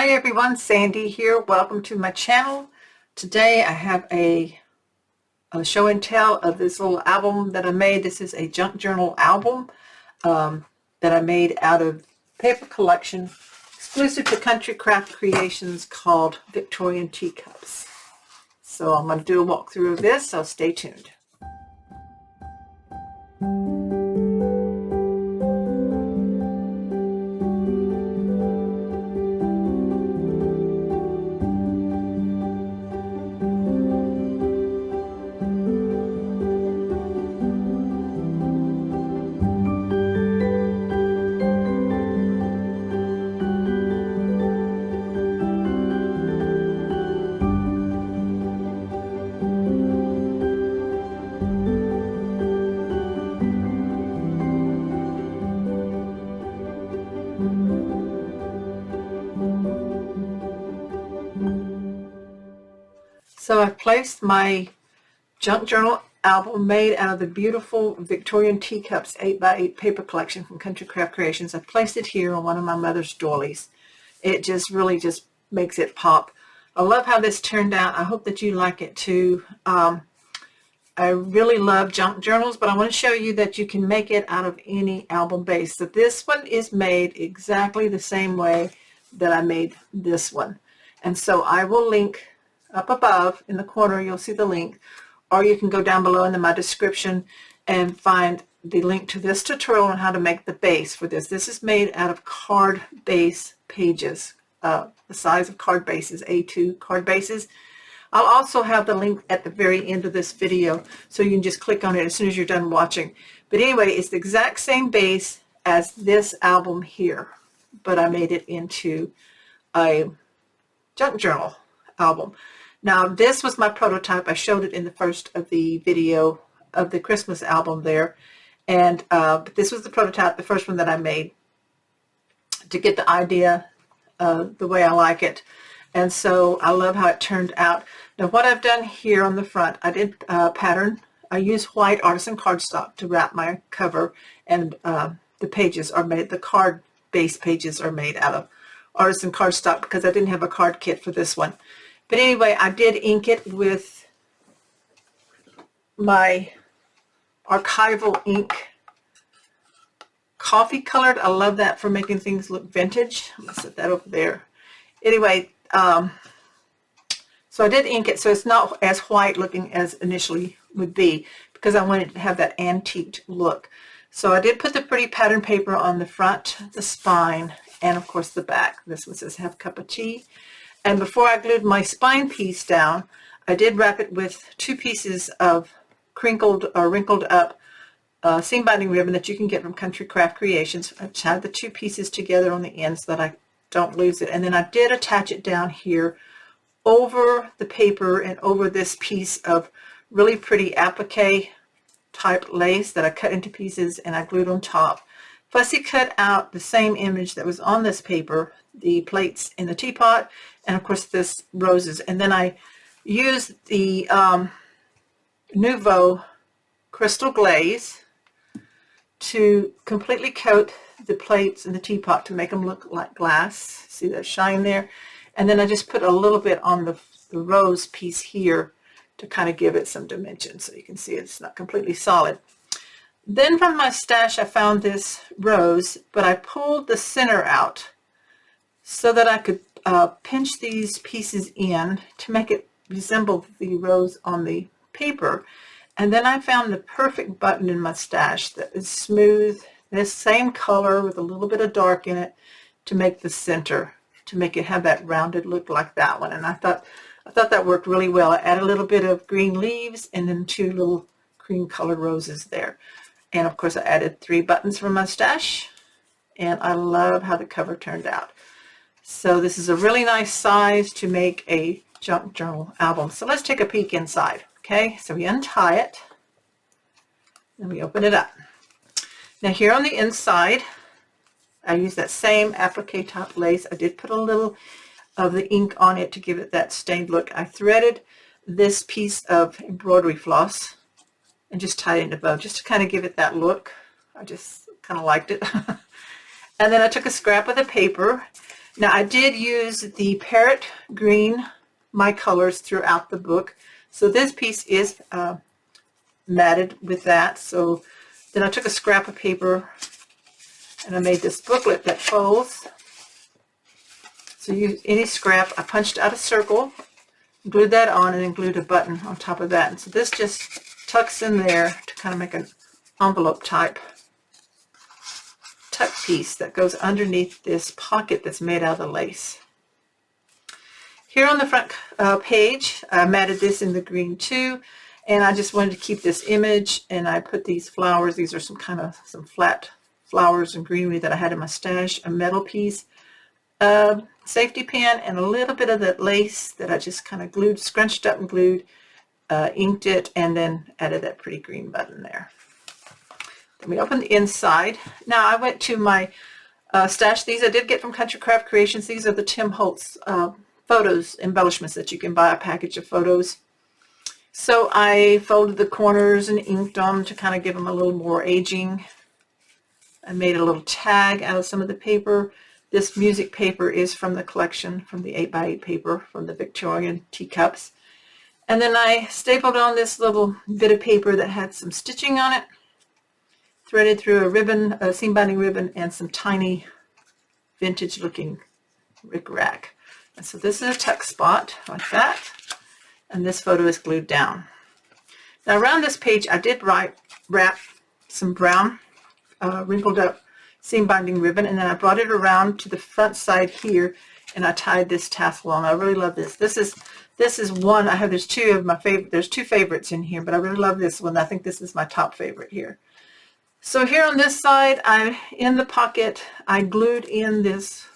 Hi everyone, Sandy here. Welcome to my channel. Today I have a show and tell of this little album that I made. This is a junk journal album that I made out of paper collection exclusive to Country Craft Creations called Victorian Teacups. So I'm going to do a walkthrough of this, so stay tuned. So I've placed my junk journal album made out of the beautiful Victorian Teacups 8x8 paper collection from Country Craft Creations. I've placed it here on one of my mother's doilies. It just really just makes it pop. I love how this turned out. I hope that you like it too. I really love junk journals, but I want to show you that you can make it out of any album base. So this one is made exactly the same way that I made this one. And so I will link up above in the corner. You'll see the link, or you can go down below in my description and find the link to this tutorial on how to make the base for this. This is made out of card base pages, the size of card bases, A2 card bases. I'll also have the link at the very end of this video, so you can just click on it as soon as you're done watching. But anyway, it's the exact same base as this album here, but I made it into a junk journal album. Now this was my prototype. I showed it in the first of the video of the Christmas album there, and but this was the prototype, the first one that I made to get the idea the way I like it. And so I love how it turned out. Now what I've done here on the front, I did pattern. I used white artisan cardstock to wrap my cover, and the pages are made, the card base pages are made out of artisan cardstock because I didn't have a card kit for this one. But anyway, I did ink it with my archival ink, coffee colored. I love that for making things look vintage. I'm going to set that over there. Anyway, so I did ink it so it's not as white looking as initially would be, because I wanted to have that antiqued look. So I did put the pretty pattern paper on the front, the spine, and of course the back. This one says "Have a cup of tea." And before I glued my spine piece down, I did wrap it with 2 pieces of crinkled or wrinkled up seam binding ribbon that you can get from Country Craft Creations. I tied the 2 pieces together on the end so that I don't lose it. And then I did attach it down here over the paper and over this piece of really pretty applique type lace that I cut into pieces and I glued on top. Fussy cut out the same image that was on this paper, the plates in the teapot, and of course this roses. And then I used the Nouveau crystal glaze to completely coat the plates in the teapot to make them look like glass. See that shine there? And then I just put a little bit on the rose piece here to kind of give it some dimension, so you can see it's not completely solid. Then from my stash I found this rose, but I pulled the center out so that I could pinch these pieces in to make it resemble the rose on the paper. And then I found the perfect button in my stash that is smooth, this same color with a little bit of dark in it to make the center, to make it have that rounded look like that one. And I thought that worked really well. I added a little bit of green leaves and then 2 little cream colored roses there. And of course I added 3 buttons from my stash, and I love how the cover turned out. So this is a really nice size to make a junk journal album. So let's take a peek inside. Okay, so we untie it and we open it up. Now here on the inside, I use that same applique top lace. I did put a little of the ink on it to give it that stained look. I threaded this piece of embroidery floss and just tied it in a bow just to kind of give it that look. I just kind of liked it. And then I took a scrap of the paper Now I did use the parrot green, my colors throughout the book. So this piece is matted with that. So then I took a scrap of paper and I made this booklet that folds. So use any scrap. I punched out a circle, glued that on, and then glued a button on top of that. And so this just tucks in there to kind of make an envelope type tuck piece that goes underneath this pocket that's made out of the lace. Here on the front page, I matted this in the green too, and I just wanted to keep this image, and I put these flowers. These are some flat flowers and greenery that I had in my stash, a metal piece, a safety pin, and a little bit of that lace that I just kind of glued, scrunched up and glued, inked it, and then added that pretty green button there. Then we open the inside. Now I went to my stash. These I did get from Country Craft Creations. These are the Tim Holtz photos, embellishments that you can buy a package of photos. So I folded the corners and inked them to kind of give them a little more aging. I made a little tag out of some of the paper. This music paper is from the collection, from the 8x8 paper from the Victorian Teacups. And then I stapled on this little bit of paper that had some stitching on it, threaded through a ribbon, a seam binding ribbon, and some tiny vintage looking rickrack. And so this is a tuck spot like that, and this photo is glued down. Now around this page I did wrap some brown wrinkled up seam binding ribbon, and then I brought it around to the front side here, and I tied this tassel on. I really love this. This is one I have. There's two of my favorite. There's two favorites in here, but I really love this one. I think this is my top favorite here. So here on this side, in the pocket, I glued in this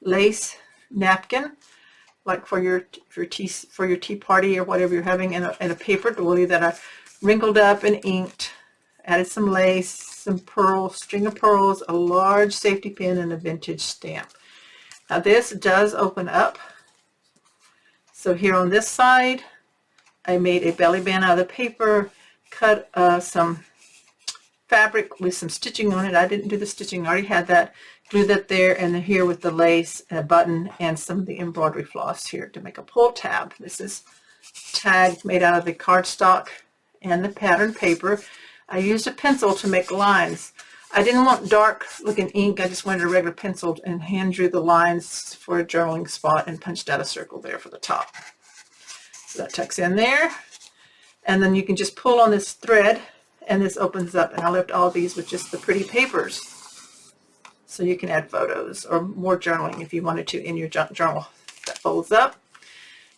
lace napkin, like for your tea party or whatever you're having, and a paper doily that I wrinkled up and inked. Added some lace, some pearls, string of pearls, a large safety pin, and a vintage stamp. Now this does open up. So here on this side, I made a belly band out of the paper, cut some fabric with some stitching on it. I didn't do the stitching, I already had that. Glued that there, and then here with the lace and a button and some of the embroidery floss here to make a pull tab. This is tag made out of the cardstock and the pattern paper. I used a pencil to make lines. I didn't want dark looking ink. I just wanted a regular pencil, and hand drew the lines for a journaling spot and punched out a circle there for the top. So that tucks in there. And then you can just pull on this thread and this opens up, and I left all these with just the pretty papers. So you can add photos or more journaling if you wanted to in your journal. That folds up.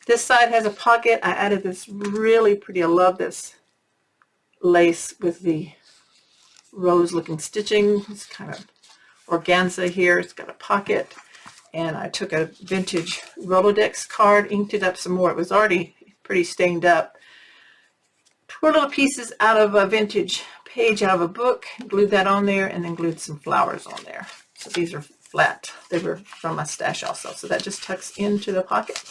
This side has a pocket. I added this really pretty, I love this lace with the rose looking stitching. It's kind of organza here. It's got a pocket, and I took a vintage Rolodex card, inked it up some more. It was already pretty stained up. Tore little pieces out of a vintage page out of a book, glued that on there, and then glued some flowers on there. So these are flat. They were from my stash also. So that just tucks into the pocket.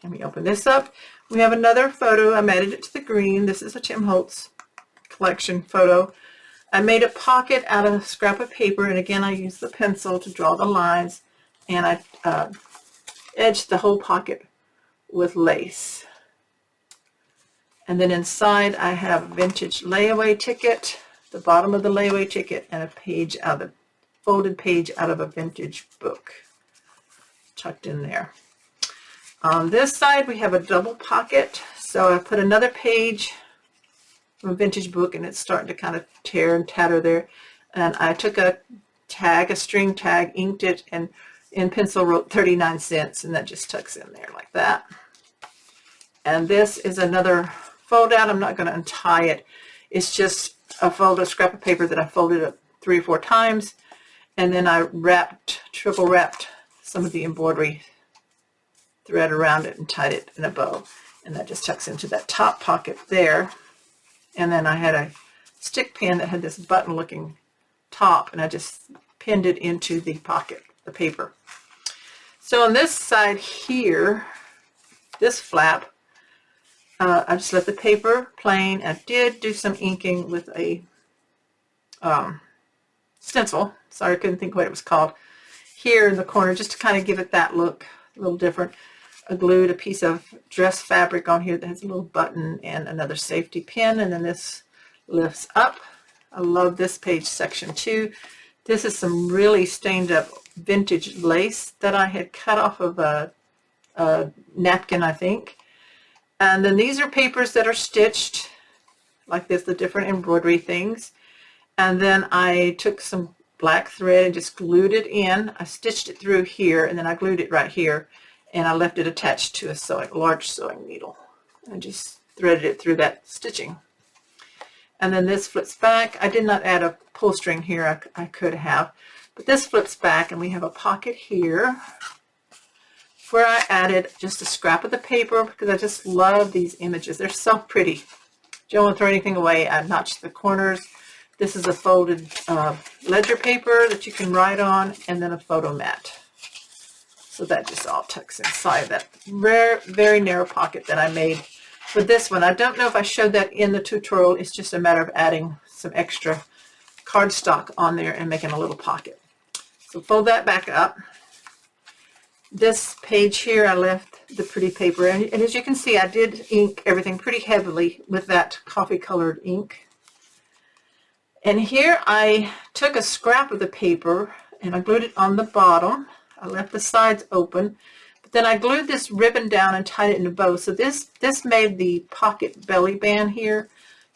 And we open this up. We have another photo. I matted it to the green. This is a Tim Holtz collection photo. I made a pocket out of a scrap of paper, and again I used the pencil to draw the lines, and I edged the whole pocket with lace. And then inside I have a vintage layaway ticket, the bottom of the layaway ticket, and a page out of folded page out of a vintage book tucked in there. On this side we have a double pocket, so I put another page from a vintage book, and it's starting to kind of tear and tatter there, and I took a tag, a string tag, inked it, and in pencil wrote 39 cents, and that just tucks in there like that. And this is another fold out. I'm not going to untie it. It's just a scrap of paper that I folded up 3 or 4 times, and then I triple wrapped some of the embroidery thread around it and tied it in a bow, and that just tucks into that top pocket there. And then I had a stick pin that had this button looking top, and I just pinned it into the pocket, the paper. So on this side here, this flap, I just let the paper plain. I did do some inking with a stencil. Sorry, I couldn't think what it was called. here in the corner, just to kind of give it that look a little different. I glued a piece of dress fabric on here that has a little button and another safety pin, and then this lifts up. I love this page section too. This is some really stained up vintage lace that I had cut off of a napkin, I think. And then these are papers that are stitched like this, the different embroidery things. And then I took some black thread and just glued it in. I stitched it through here, and then I glued it right here, and I left it attached to a large sewing needle and just threaded it through that stitching. And then this flips back. I did not add a pull string here. I could have, but this flips back, and we have a pocket here where I added just a scrap of the paper because I just love these images. They're so pretty. Don't want to throw anything away. I notched the corners. This is a folded ledger paper that you can write on, and then a photo mat. So that just all tucks inside that very narrow pocket that I made for this one. I don't know if I showed that in the tutorial. It's just a matter of adding some extra cardstock on there and making a little pocket. So fold that back up. This page here, I left the pretty paper, and as you can see, I did ink everything pretty heavily with that coffee colored ink. And here I took a scrap of the paper and I glued it on the bottom. I left the sides open, but then I glued this ribbon down and tied it in a bow. So this made the pocket belly band here.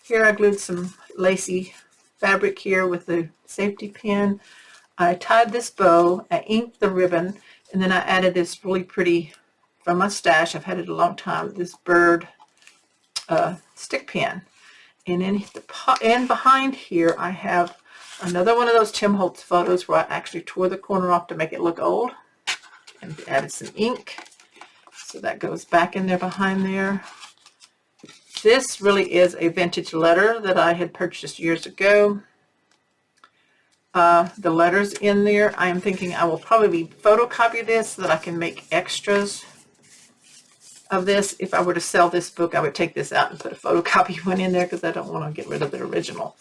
Here I glued some lacy fabric here with the safety pin. I tied this bow, I inked the ribbon, and then I added this really pretty, from my stash, I've had it a long time, this bird stick pin. And in behind here, I have another one of those Tim Holtz photos where I actually tore the corner off to make it look old. And added some ink. So that goes back in there behind there. This really is a vintage letter that I had purchased years ago. The letters in there, I am thinking I will probably photocopy this so that I can make extras of this. If I were to sell this book, I would take this out and put a photocopy one in there because I don't want to get rid of the original.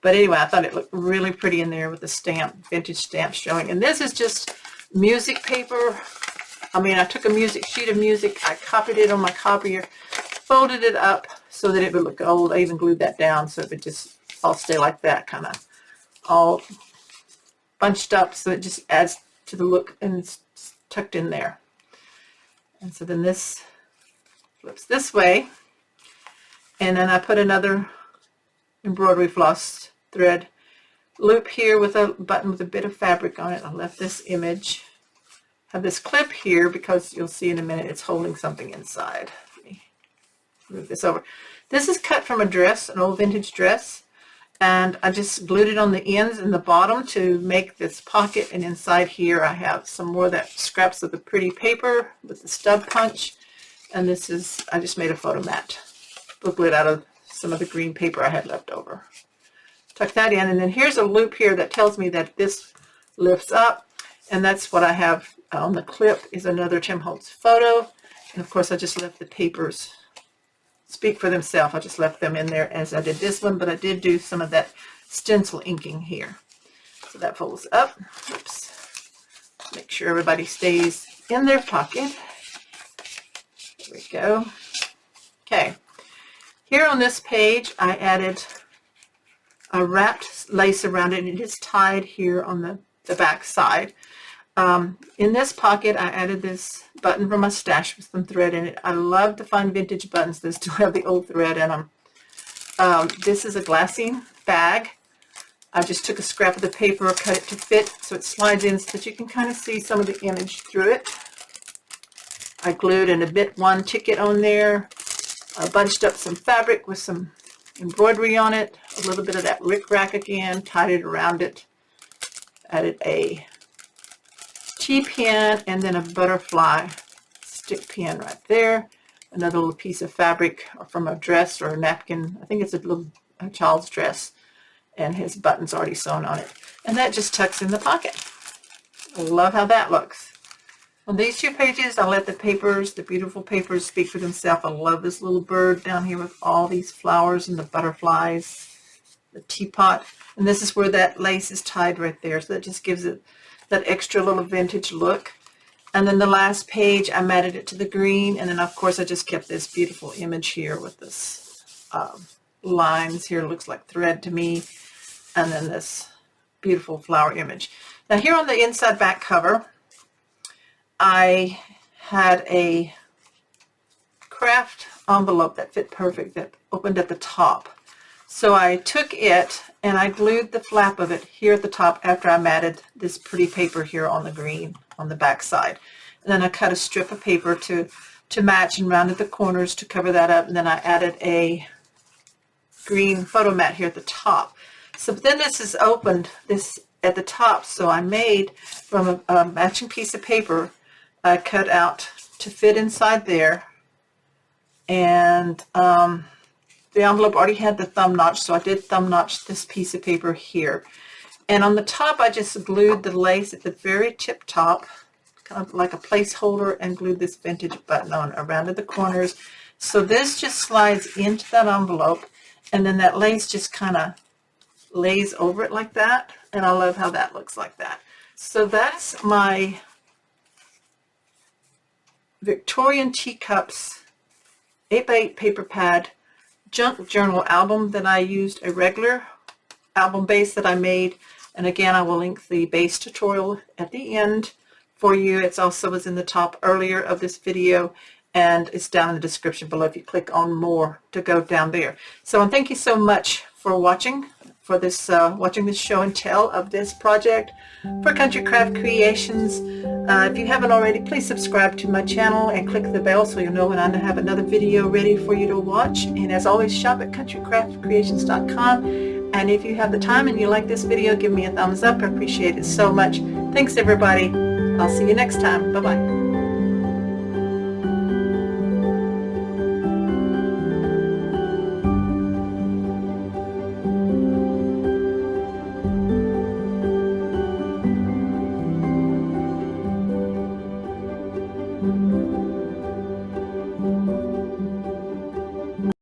But anyway, I thought it looked really pretty in there with the stamp, vintage stamp showing. And this is just music paper. I mean, I took a sheet of music, I copied it on my copier, folded it up so that it would look old. I even glued that down so it would just all stay like that, kind of all bunched up, so it just adds to the look, and it's tucked in there. And so then this flips this way, and then I put another embroidery floss thread loop here with a button with a bit of fabric on it. I left this image, have this clip here because you'll see in a minute it's holding something inside. Let me move this over. This is cut from a dress, an old vintage dress, and I just glued it on the ends and the bottom to make this pocket. And inside here I have some more of that scraps of the pretty paper with the stub punch, and this is, I just made a photo mat booklet out of some of the green paper I had left over. Tuck that in, and then here's a loop here that tells me that this lifts up, and that's what I have on the clip is another Tim Holtz photo. And of course I just left the papers speak for themselves. I just left them in there as I did this one, but I did do some of that stencil inking here. So that folds up. Oops. Make sure everybody stays in their pocket. There we go. Okay. Here on this page, I added a wrapped lace around it, and it is tied here on the back side. In this pocket, I added this button from my stash with some thread in it. I love to find vintage buttons that still have the old thread in them. This is a glassine bag. I just took a scrap of the paper, cut it to fit so it slides in so that you can kind of see some of the image through it. I glued an a bit one ticket on there. I bunched up some fabric with some embroidery on it, a little bit of that rickrack again, tied it around it, added a T-pin and then a butterfly stick pin right there, another little piece of fabric from a dress or a napkin. I think it's a child's dress, and his button's already sewn on it. And that just tucks in the pocket. I love how that looks. On these two pages, I let the papers, the beautiful papers, speak for themselves. I love this little bird down here with all these flowers and the butterflies, the teapot. And this is where that lace is tied right there. So that just gives it that extra little vintage look. And then the last page, I matted it to the green. And then, of course, I just kept this beautiful image here with this lines here. It looks like thread to me. And then this beautiful flower image. Now, here on the inside back cover, I had a craft envelope that fit perfect that opened at the top. So I took it and I glued the flap of it here at the top after I matted this pretty paper here on the green on the back side. And then I cut a strip of paper to match and rounded the corners to cover that up. And then I added a green photo mat here at the top. So then this is opened this at the top. So I made from a matching piece of paper, I cut out to fit inside there. And the envelope already had the thumb notch, so I did thumb notch this piece of paper here. And on the top, I just glued the lace at the very tip top, kind of like a placeholder, and glued this vintage button on around the corners. So this just slides into that envelope, and then that lace just kind of lays over it like that. And I love how that looks like that. So that's my Victorian Teacups 8x8 paper pad junk journal album that I used a regular album base that I made. And again, I will link the base tutorial at the end for you. It's also was in the top earlier of this video, and it's down in the description below if you click on more to go down there. So, and thank you so much for watching this show and tell of this project for Country Craft Creations. If you haven't already, please subscribe to my channel and click the bell so you'll know when I have another video ready for you to watch. And as always, shop at countrycraftcreations.com. And if you have the time and you like this video, give me a thumbs up. I appreciate it so much. Thanks, everybody. I'll see you next time. Bye-bye.